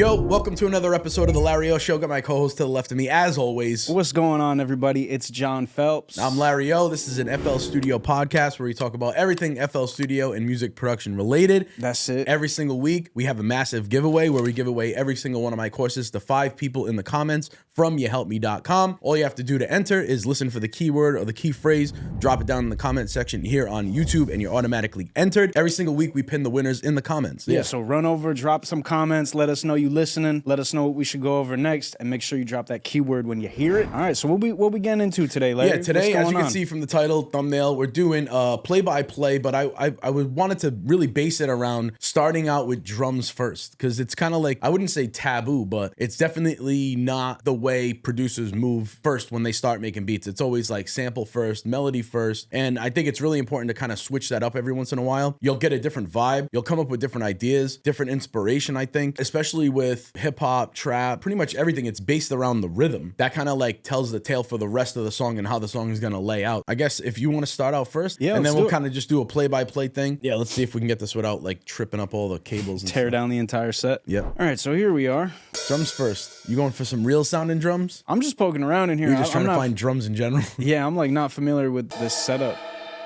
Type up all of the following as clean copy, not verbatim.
Yo, welcome to another episode of the Larry Ohh Show. Got my co-host to the left of me, as always. What's going on, everybody? It's John Phelps. I'm Larry Ohh. This is an FL Studio podcast where we talk about everything FL Studio and music production related. That's it. Every single week, we have a massive giveaway where we give away every single one of my courses to 5 people in the comments from yahelpme.com. All you have to do to enter is listen for the keyword or the key phrase, drop it down in the comment section here on YouTube, and you're automatically entered. Every single week, we pin the winners in the comments. Yeah, so run over, drop some comments, let us know you listening, let us know what we should go over next, and make sure you drop that keyword when you hear it. All right, so what we getting into today, Larry? Yeah, today, as you can see from the title, thumbnail, we're doing play-by-play, but I wanted to really base it around starting out with drums first, because it's kind of like, I wouldn't say taboo, but it's definitely not the way producers move first when they start making beats. It's always like sample first, melody first, and I think it's really important to kind of switch that up every once in a while. You'll get a different vibe, you'll come up with different ideas, different inspiration, I think, especially with hip-hop, trap, pretty much everything. It's based around the rhythm. That kind of like tells the tale for the rest of the song and how the song is going to lay out. I guess if you want to start out first, yeah, and then we'll kind of just do a play-by-play thing. Yeah, let's see if we can get this without like tripping up all the cables and tear down the entire set. Yep. All right, so here we are. Drums first. You going for some real sounding drums? I'm just poking around in here. You're just trying to find drums in general? Yeah, I'm like not familiar with this setup,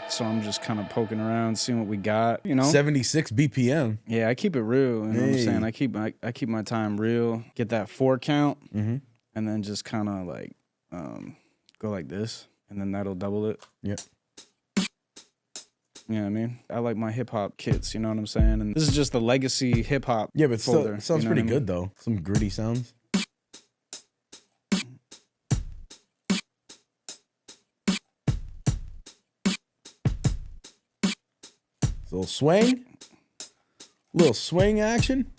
so I'm just kind of poking around, seeing what we got, you know? 76 BPM. Yeah, I keep it real, you know what I'm saying? I keep my time real, get that 4 count, and then just kind of like go like this, and then that'll double it. Yep. You know what I mean? I like my hip-hop kits, you know what I'm saying? And this is just the legacy hip-hop Yeah, but folder. Still, sounds pretty good, though. Some gritty sounds. A little swing action.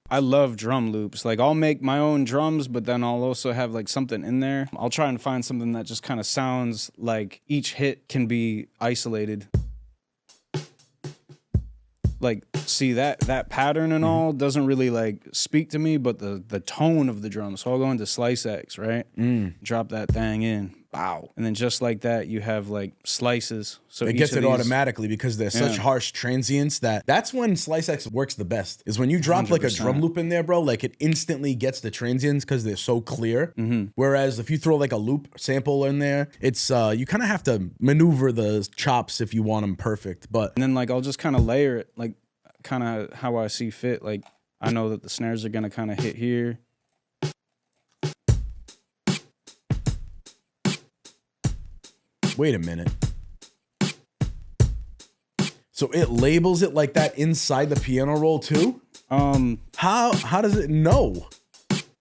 I love drum loops. Like, I'll make my own drums, but then I'll also have like something in there. I'll try and find something that just kind of sounds like each hit can be isolated. Like, see, that pattern and all doesn't really like speak to me, but the tone of the drum. So I'll go into SliceX, right? Drop that thing in. Wow. And then just like that, you have like slices. So it gets it automatically because there's such harsh transients that's when SliceX works the best, is when you drop 100%. Like a drum loop in there, bro, like it instantly gets the transients because they're so clear. Whereas if you throw like a loop sample in there, it's you kind of have to maneuver the chops if you want them perfect. But and then like I'll just kind of layer it, like kind of how I see fit. Like I know that the snares are gonna kind of hit here. Wait a minute. So it labels it like that inside the piano roll too? How does it know?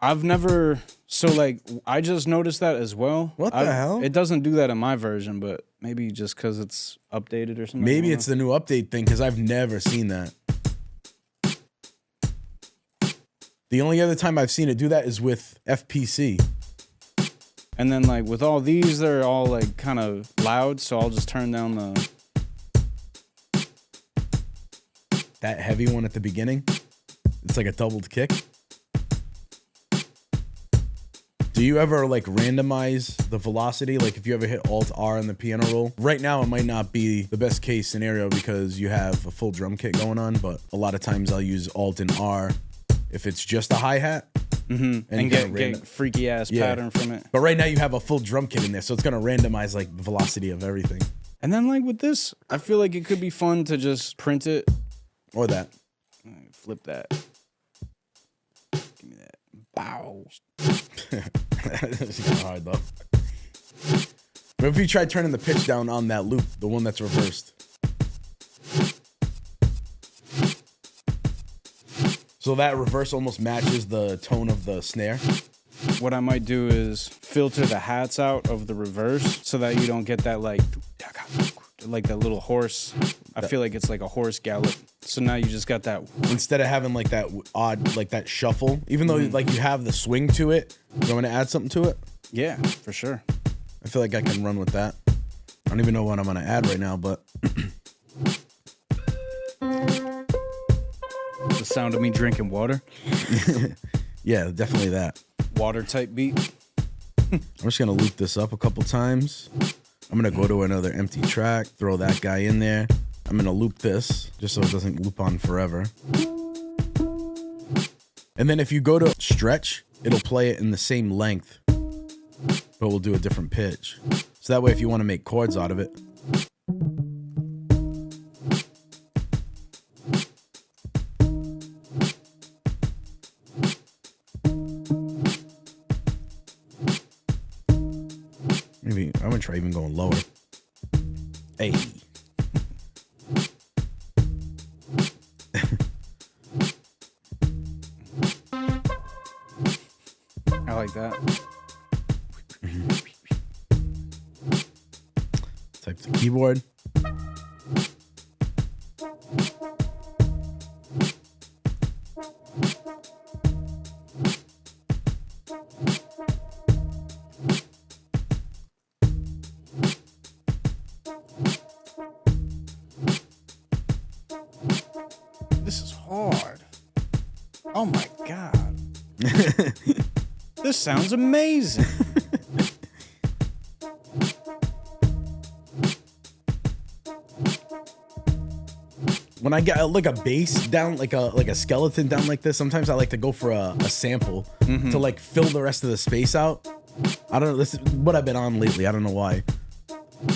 I've never, so like I just noticed that as well. What the hell? It doesn't do that in my version, but maybe just because it's updated or something. Maybe it's the new update thing, because I've never seen that. The only other time I've seen it do that is with FPC. And then like with all these, they're all like kind of loud, so I'll just turn down that heavy one at the beginning. It's like a doubled kick. Do you ever like randomize the velocity? Like if you ever hit Alt R in the piano roll? Right now it might not be the best case scenario because you have a full drum kit going on, but a lot of times I'll use Alt and R if it's just a hi-hat. And get freaky ass pattern from it. But right now you have a full drum kit in there, so it's gonna randomize like the velocity of everything. And then like with this, I feel like it could be fun to just print it. Or that. Flip that. Give me that. Bow. That's kind of hard though. But if you try turning the pitch down on that loop, the one that's reversed. So that reverse almost matches the tone of the snare. What I might do is filter the hats out of the reverse so that you don't get that like that little horse. I feel like it's like a horse gallop. So now you just got that. Instead of having like that odd, like that shuffle, even though like you have the swing to it, you want to add something to it? Yeah, for sure. I feel like I can run with that. I don't even know what I'm going to add right now, but... The sound of me drinking water. Yeah, definitely that. Water type beat. I'm just going to loop this up a couple times. I'm going to go to another empty track, throw that guy in there, I'm gonna loop this just so it doesn't loop on forever. And then if you go to stretch, it'll play it in the same length, but we'll do a different pitch. So that way, if you want to make chords out of it. Maybe I'm gonna try even going lower. Hey. I like that. Type the keyboard. This is hard. Oh my God. This sounds amazing. When I get like a bass down, like a skeleton down like this, sometimes I like to go for a sample to like fill the rest of the space out. I don't know. This is what I've been on lately. I don't know why.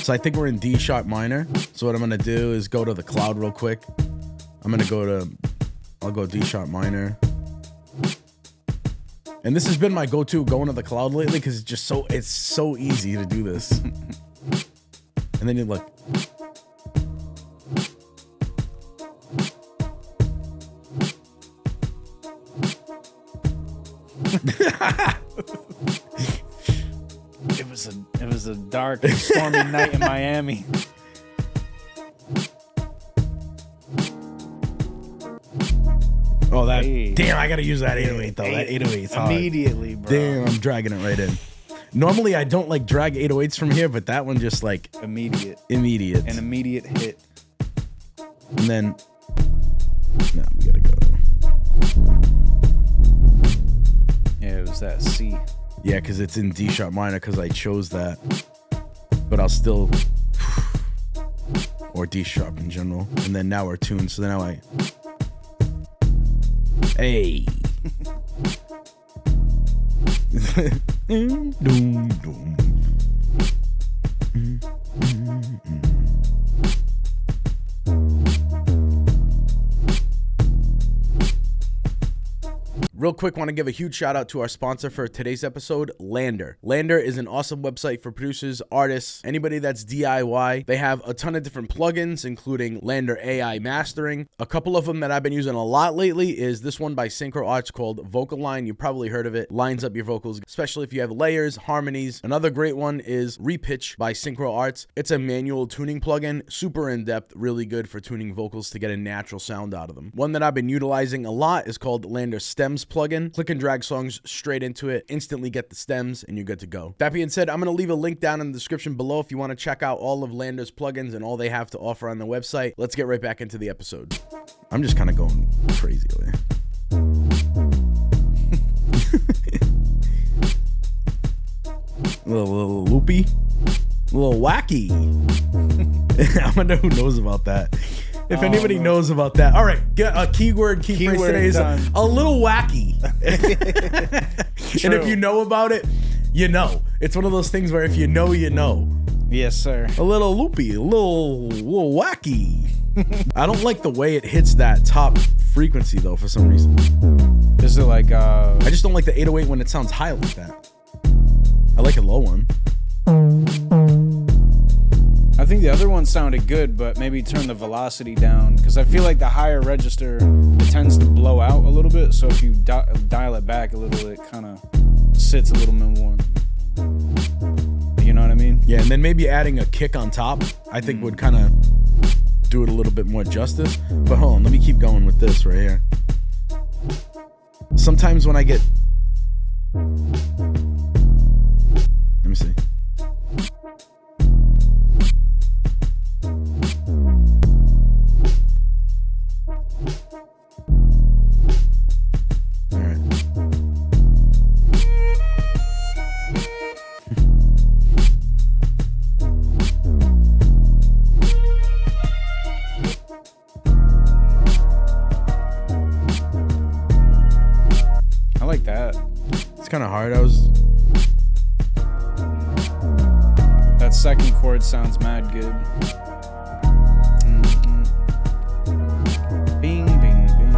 So I think we're in D sharp minor. So what I'm gonna do is go to the cloud real quick. I'll go D sharp minor. And this has been my go-to going to the cloud lately because it's so easy to do this. And then you look. It was a dark and stormy night in Miami. Oh, that. Hey. Damn, I gotta use that 808 though. That 808's hard. Immediately, bro. Damn, I'm dragging it right in. Normally, I don't like drag 808s from here, but that one just like immediate. An immediate hit. And then, no, we gotta go. Yeah, it was that C. Yeah, because it's in D sharp minor because I chose that. But I'll still, or D sharp in general. And then now we're tuned, so now I. Hey. Doom, doom. Real quick, want to give a huge shout out to our sponsor for today's episode, Lander. Lander is an awesome website for producers, artists, anybody that's DIY. They have a ton of different plugins, including Lander AI Mastering. A couple of them that I've been using a lot lately is this one by Synchro Arts called Vocal Line. You probably heard of it. Lines up your vocals, especially if you have layers, harmonies. Another great one is Repitch by Synchro Arts. It's a manual tuning plugin, super in-depth, really good for tuning vocals to get a natural sound out of them. One that I've been utilizing a lot is called Lander Stems plugin. Click and drag songs straight into it, instantly get the stems, and you're good to go. That being said, I'm going to leave a link down in the description below if you want to check out all of Lander's plugins and all they have to offer on their website. Let's get right back into the episode. I'm just kind of going crazy over here. a little loopy, a little wacky. I wonder who knows about that. If anybody knows about that. All right, get a key phrase today is a little wacky. And if you know about it, you know. It's one of those things where if you know, you know. Yes, sir. A little loopy, a little wacky. I don't like the way it hits that top frequency though for some reason. Is it like I just don't like the 808 when it sounds high like that. I like a low one. I think the other one sounded good, but maybe turn the velocity down because I feel like the higher register it tends to blow out a little bit. So if you dial it back a little, it kind of sits a little bit more. You know what I mean? Yeah, and then maybe adding a kick on top, I think would kind of do it a little bit more justice. But hold on, let me keep going with this right here. Sometimes when I get, let me see. It's kind of hard. I was. That second chord sounds mad good. Bing, bing, bing.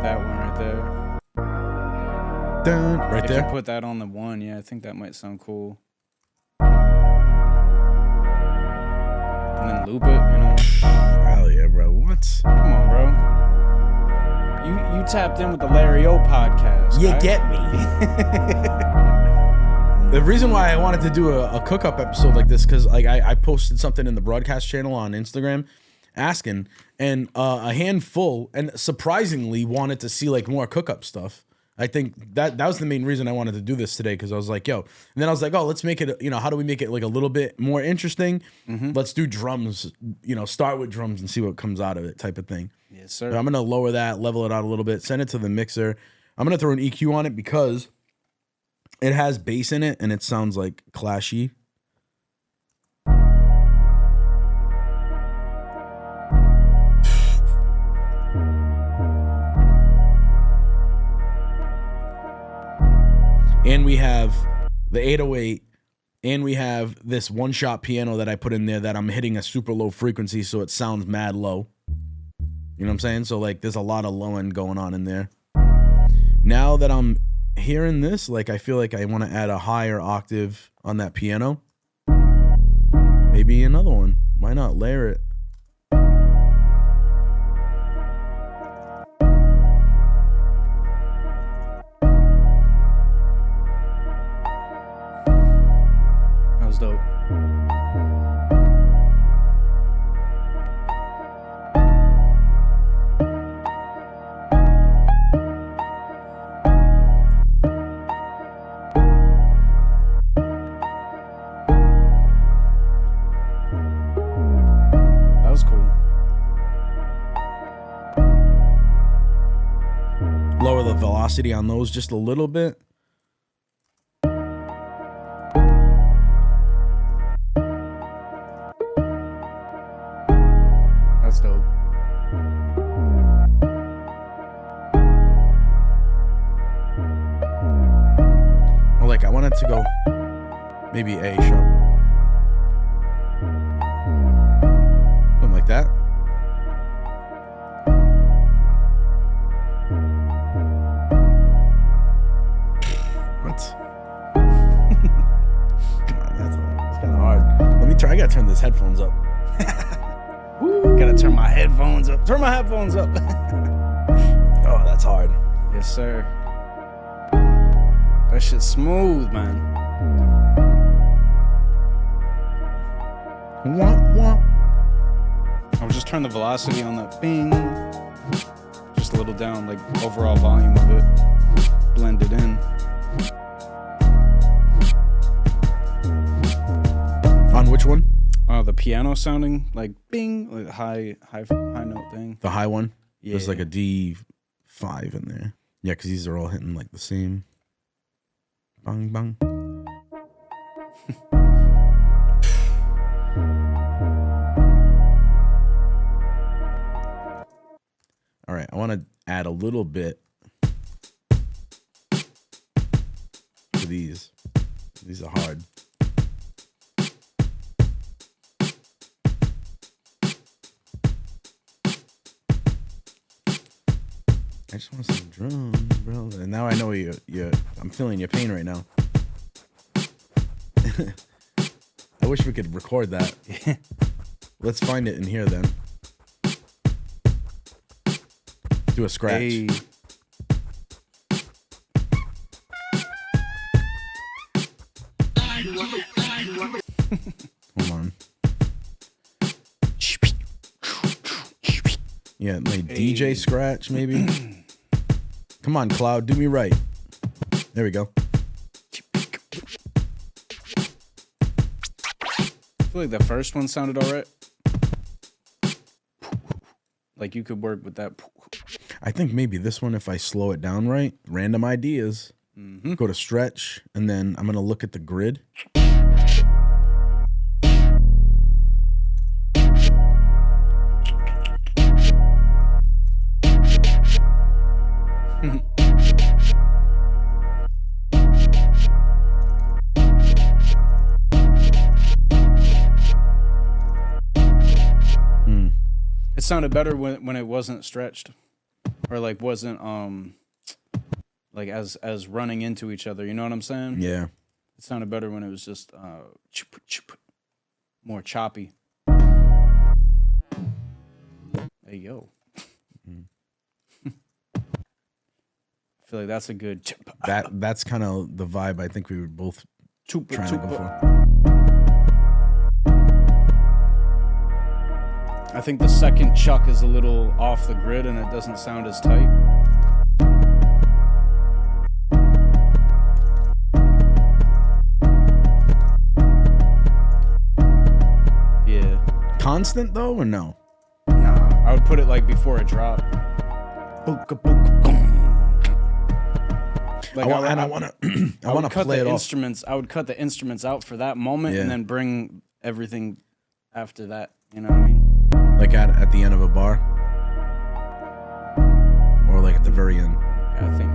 That one right there. Dun, right If there. you put that on the one, yeah, I think that might sound cool. And then loop it, you know. Hell yeah, bro. What? Come on, bro. You tapped in with the Larry Ohh podcast. You right? get me. The reason why I wanted to do a cook-up episode like this, because like I posted something in the broadcast channel on Instagram asking, and a handful, and surprisingly wanted to see like more cook-up stuff. I think that was the main reason I wanted to do this today, because I was like, yo, and then I was like, oh, let's make it, you know, how do we make it like a little bit more interesting? Let's do drums, you know, start with drums and see what comes out of it type of thing. Yes, sir. So I'm going to lower that, level it out a little bit, send it to the mixer. I'm going to throw an EQ on it because it has bass in it and it sounds like clashy. And we have the 808, and we have this one-shot piano that I put in there that I'm hitting a super low frequency, so it sounds mad low. You know what I'm saying? So like there's a lot of low end going on in there. Now that I'm hearing this, like I feel like I want to add a higher octave on that piano. Maybe another one. Why not layer it? That was dope. That was cool. Lower the velocity on those just a little bit. That's dope. Or like I wanted to go maybe A sharp. Something like that. What? Come on, that's kind of hard. Let me try. I gotta turn these headphones up. Gotta turn my headphones up. Turn my headphones up. Oh, that's hard. Yes, sir. That shit's smooth, man. Wah, wah. I'll just turn the velocity on that bing. Just a little down, like overall volume of it. Blend it in. On which one? The piano sounding like bing, like high note thing. The high one? Yeah. There's like a D5 in there. Yeah, because these are all hitting like the same. Bang, bang. All right, I want to add a little bit to these. These are hard. I just want some drums, bro. And now I know I'm feeling your pain right now. I wish we could record that. Let's find it in here then. Do a scratch. Hey. Hold on. Yeah, like DJ scratch maybe. Come on, Cloud, do me right. There we go. I feel like the first one sounded alright. Like you could work with that. I think maybe this one, if I slow it down right, random ideas. Go to stretch, and then I'm gonna look at the grid. sounded better when it wasn't stretched, or like wasn't like as running into each other. You know what I'm saying? Yeah. It sounded better when it was just more choppy. Hey yo. I feel like that's a good. That's kind of the vibe I think we were both trying to go for. I think the second chuck is a little off the grid and it doesn't sound as tight. Yeah. Constant though, or no? Nah, I would put it like before a drop. Like I want to play it off. I would cut the instruments out for that moment and then bring everything after that. You know what I mean? Like at the end of a bar, or like at the very end. Yeah, I think.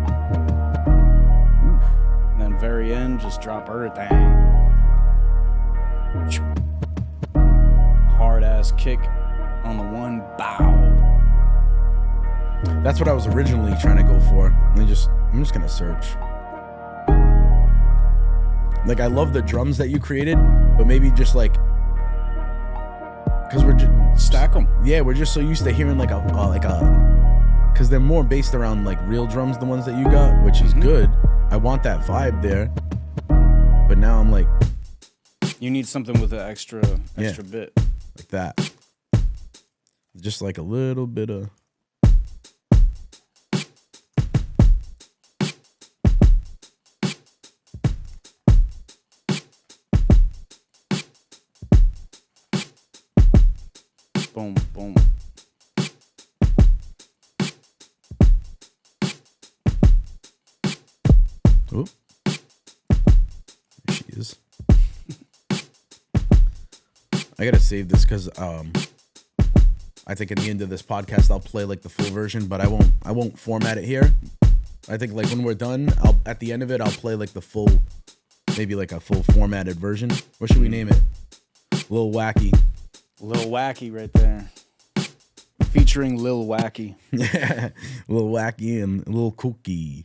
And then very end, just drop everything. Hard ass kick on the one bow. That's what I was originally trying to go for. I'm just gonna search. Like I love the drums that you created, but maybe just like, cause we're just stack them. Yeah, we're just so used to hearing like a cause they're more based around like real drums, the ones that you got, which is good. I want that vibe there, but now I'm like, you need something with an extra bit like that. Just like a little bit of. Boom, boom. Oh, there she is. I gotta save this because I think at the end of this podcast I'll play like the full version, but I won't format it here. I think like when we're done, at the end of it I'll play like the full, maybe like a full formatted version. What should we name it? Lil Wacky. Lil Wacky right there. Featuring Lil Wacky. Yeah, Lil Wacky and Lil Kooky.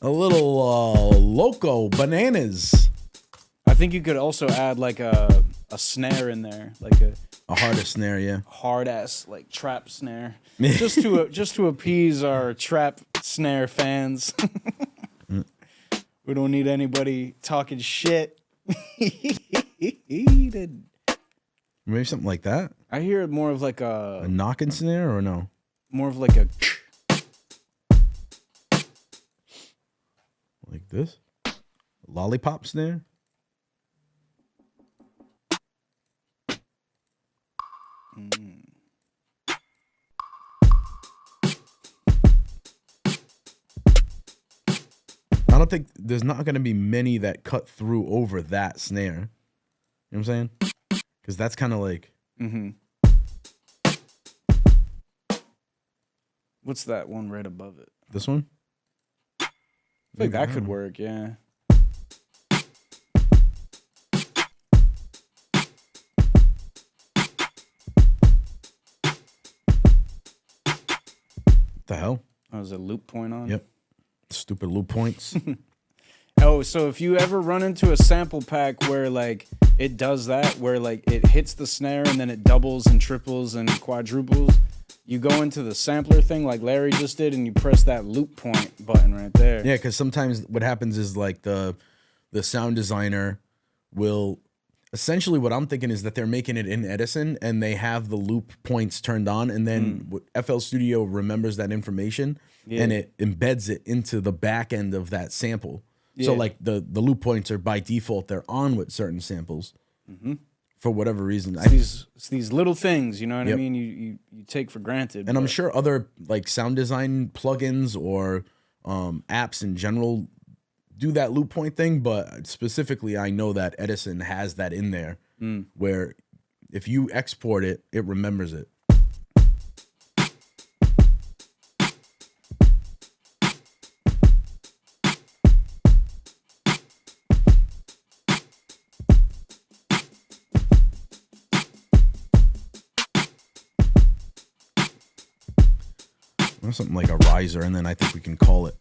A little Loco Bananas. I think you could also add like a snare in there, like a harder snare, yeah. Hard ass like trap snare. just to appease our trap snare fans. We don't need anybody talking shit. Maybe something like that. I hear it more of like a knocking snare, or no? More of like a like this? Lollipop snare? I don't think there's not going to be many that cut through over that snare. You know what I'm saying? Because that's kind of like... What's that one right above it? This one? I think that could work, yeah. What the hell? Oh, is a loop point on? Yep. Stupid loop points. Oh, so if you ever run into a sample pack where like it does that, where like it hits the snare and then it doubles and triples and quadruples, you go into the sampler thing like Larry just did and you press that loop point button right there. Yeah, because sometimes what happens is like the sound designer will... Essentially what I'm thinking is that they're making it in Edison and they have the loop points turned on, and then FL Studio remembers that information and it embeds it into the back end of that sample. Yeah. So like the loop points are by default, they're on with certain samples for whatever reason. It's these little things, you know what I mean? You take for granted. And I'm sure other like sound design plugins or apps in general do that loop point thing, but specifically I know that Edison has that in there where if you export it, it remembers it. Something like a riser, and then I think we can call it.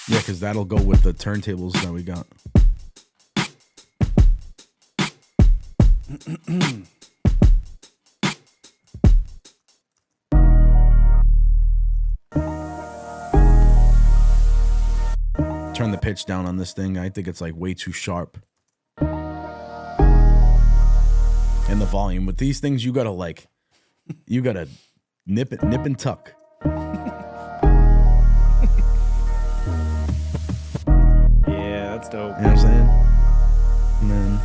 Yeah, because that'll go with the turntables that we got. Turn the pitch down on this thing. I think it's like way too sharp. And the volume with these things, you gotta nip and tuck. Yeah, that's dope. You know what I'm saying? And then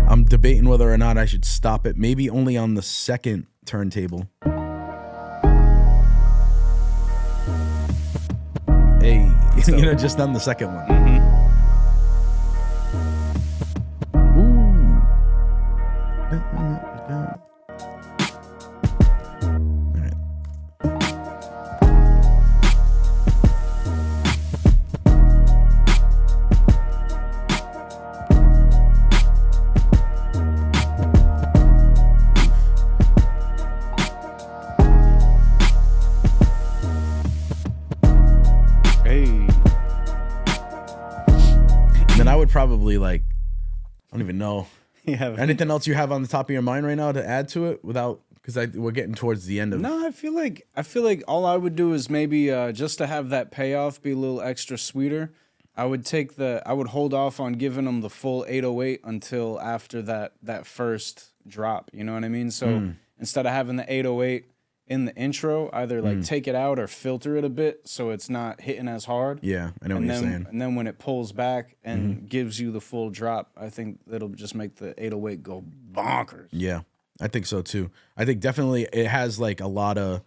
I'm debating whether or not I should stop it. Maybe only on the second turntable. Hey, just on the second one. Probably like, I don't even know. Yeah. Anything else you have on the top of your mind right now to add to it without, because we're getting towards the end of. No, I feel like all I would do is maybe just to have that payoff be a little extra sweeter. I would hold off on giving them the full 808 until after that first drop. You know what I mean? So instead of having the 808 in the intro, either like take it out or filter it a bit so it's not hitting as hard. Yeah, I know what you're saying. And then when it pulls back and gives you the full drop, I think it'll just make the 808 go bonkers. Yeah, I think so too. I think definitely it has like a lot of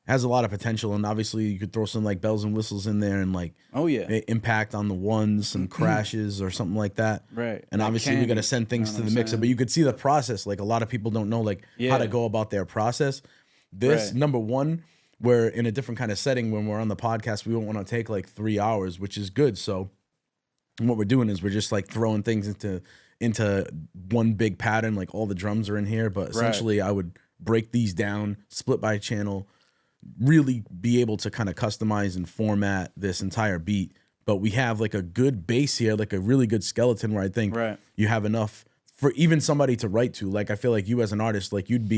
potential, and obviously you could throw some like bells and whistles in there and like impact on the ones, some crashes or something like that. Right. And obviously we got to send things to the mixer, but you could see the process. Like a lot of people don't know like how to go about their process. This number one, we're in a different kind of setting when we're on the podcast. We don't want to take like 3 hours, which is good. So what we're doing is we're just like throwing things into one big pattern. Like all the drums are in here, but essentially I would break these down, split by channel, really be able to kind of customize and format this entire beat. But we have like a good base here, like a really good skeleton where I think you have enough for even somebody to write to. Like I feel like you as an artist, like you'd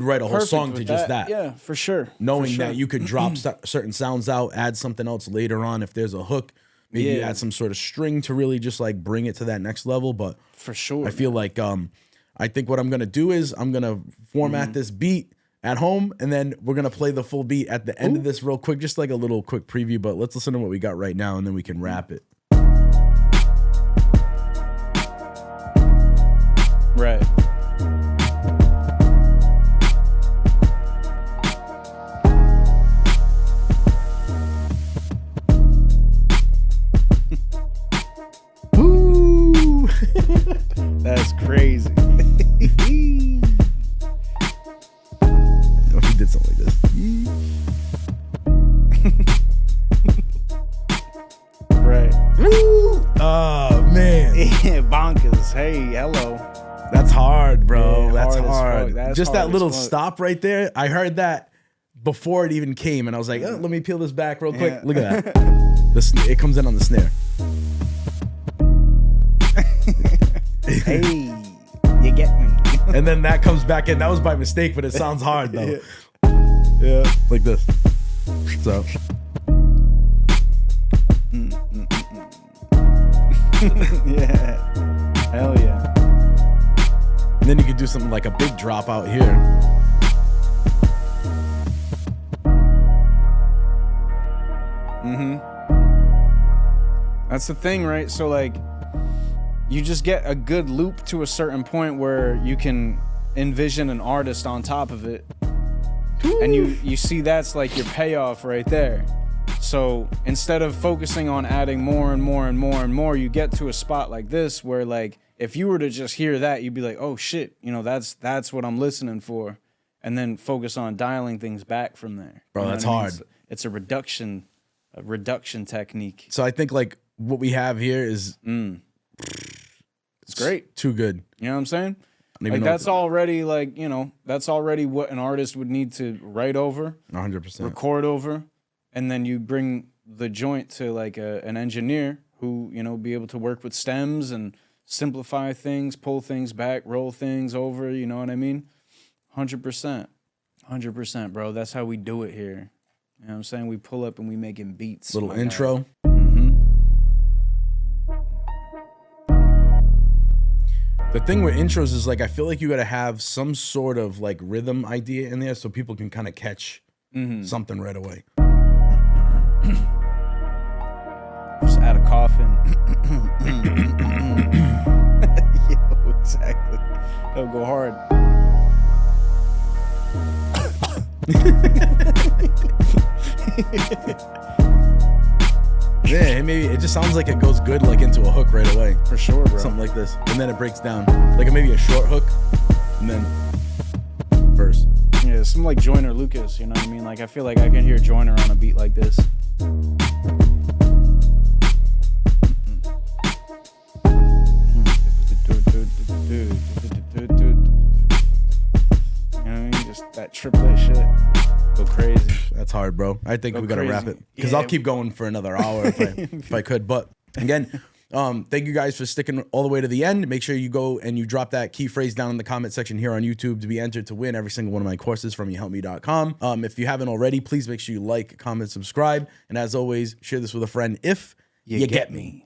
write a whole song to just that. Yeah, for sure. Knowing that you could drop certain sounds out, add something else later on. If there's a hook, maybe add some sort of string to really just like bring it to that next level. But for sure, I feel like I think what I'm gonna do is I'm gonna format this beat at home, and then we're gonna play the full beat at the end of this real quick, just like a little quick preview. But let's listen to what we got right now, and then we can wrap it. Right. Woo! That's crazy. Oh, he did something like this. Right. Woo! Oh man. Yeah, bonkers. Hey, hello. That's hard, bro. Yeah, that's hard as hard. fuck. That's just hard that little as fuck. stop right there. I heard that before it even came, and I was like, oh, let me peel this back real quick. Yeah. Look at that. It comes in on the snare. Hey, you get me. And then that comes back in. That was by mistake, but it sounds hard though. Yeah. Like this. So. Yeah. Hell yeah. And then you could do something like a big drop out here. That's the thing, right? So like, you just get a good loop to a certain point where you can envision an artist on top of it. And you see that's like your payoff right there. So instead of focusing on adding more and more and more and more, you get to a spot like this where like, if you were to just hear that, you'd be like, oh shit, that's what I'm listening for. And then focus on dialing things back from there. Bro, You know that's what I mean? hard. It's a reduction technique. So I think like what we have here is It's great. Too good. You know what I'm saying? Don't even Like know that's already like, you know, that's already what an artist would need to write over, 100%. record over, and then you bring the joint to like an engineer who, you know, be able to work with stems and simplify things, pull things back, roll things over, you know what I mean? 100%. 100%, bro. That's how we do it here. You know what I'm saying? We pull up and we making beats. Little intro. The thing with intros is like I feel like you gotta have some sort of like rhythm idea in there so people can kind of catch something right away. Just add a coffin. Yo, exactly. That'll go hard. Yeah, maybe it just sounds like it goes good like into a hook right away. For sure, bro. Something like this. And then it breaks down. Like maybe a short hook and then verse. Yeah, something like Joyner Lucas, you know what I mean? Like I feel like I can hear Joyner on a beat like this. You know what I mean? Just that triplet shit. Go crazy. That's hard, bro. I think we gotta wrap it because Yeah. I'll keep going for another hour if I could. But again, thank you guys for sticking all the way to the end. Make sure you go and you drop that key phrase down in the comment section here on YouTube to be entered to win every single one of my courses from youhelpme.com. If you haven't already, please make sure you like, comment, subscribe, and as always, share this with a friend if you get me.